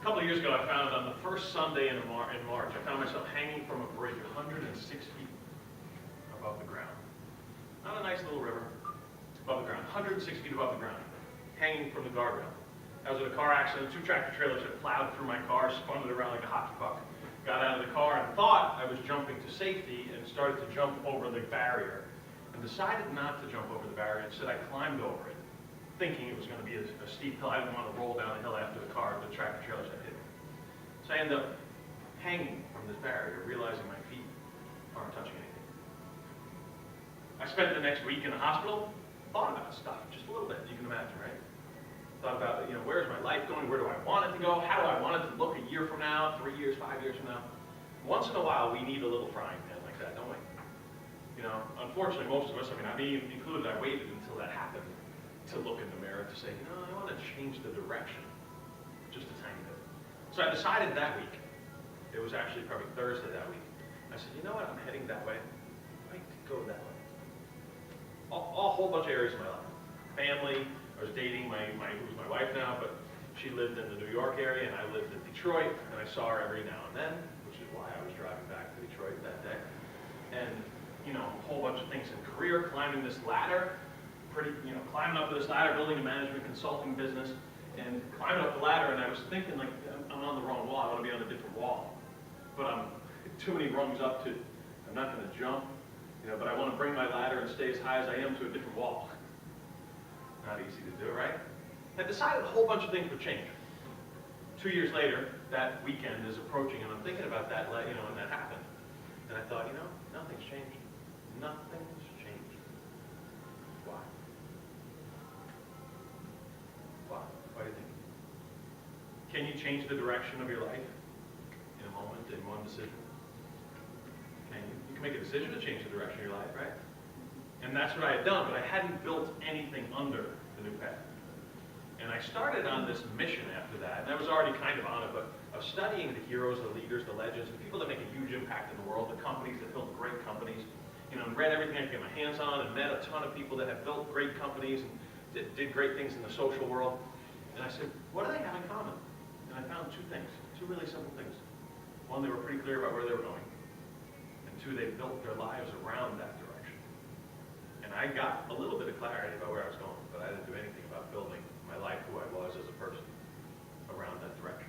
couple of years ago, I found on the first Sunday in March, I found myself hanging from a bridge 106 feet above the ground. Not a nice little river, above the ground, 106 feet above the ground, hanging from the guardrail. I was in a car accident. 2 tractor trailers had plowed through my car, spun it around like a hockey puck. Got out of the car and thought I was jumping to safety and started to jump over the barrier and decided not to jump over the barrier. Instead, I climbed over it, thinking it was going to be a steep hill. I didn't want to roll down the hill after the tractor trailers had hit me. So I ended up hanging from this barrier, realizing my feet aren't touching anything. I spent the next week in the hospital, thought about stuff just a little bit, you can imagine, right? Thought about, where's my life going? Where do I want it to go? How do I want it to look a year from now, 3 years, 5 years from now? Once in a while, we need a little frying pan like that, don't we? Unfortunately, most of us, me included, I waited until that happened to look in the mirror to say, I want to change the direction, just a tiny bit. So I decided that week, it was actually probably Thursday that week, I said, you know what, I'm heading that way. I might go that way. A whole bunch of areas of my life. Family, I was dating who's my wife now, but she lived in the New York area and I lived in Detroit, and I saw her every now and then, which is why I was driving back to Detroit that day. And, a whole bunch of things in career, climbing this ladder, climbing up this ladder, building a management consulting business, and climbing up the ladder, and I was thinking, I'm on the wrong wall, I want to be on a different wall. But I'm too many rungs up to, I'm not going to jump, but I want to bring my ladder and stay as high as I am to a different wall. Not easy to do, right? I decided a whole bunch of things would change. 2 years later, that weekend is approaching, and I'm thinking about that, and that happened. And I thought, nothing's changed. Nothing's changed. Why? Why? Why do you think? Can you change the direction of your life in a moment, in one decision? Can you? You can make a decision to change the direction of your life, right? And that's what I had done, but I hadn't built anything under the new path. And I started on this mission after that, and I was already kind of on it, but of studying the heroes, the leaders, the legends, the people that make a huge impact in the world, the companies that build great companies, and read everything I could get my hands on, and met a ton of people that have built great companies and did great things in the social world. And I said, what do they have in common? And I found 2 things, 2 really simple things. One, they were pretty clear about where they were going. And 2, they built their lives around that direction. And I got a little bit of clarity about where I was going, but I didn't do anything about building my life, who I was as a person, around that direction.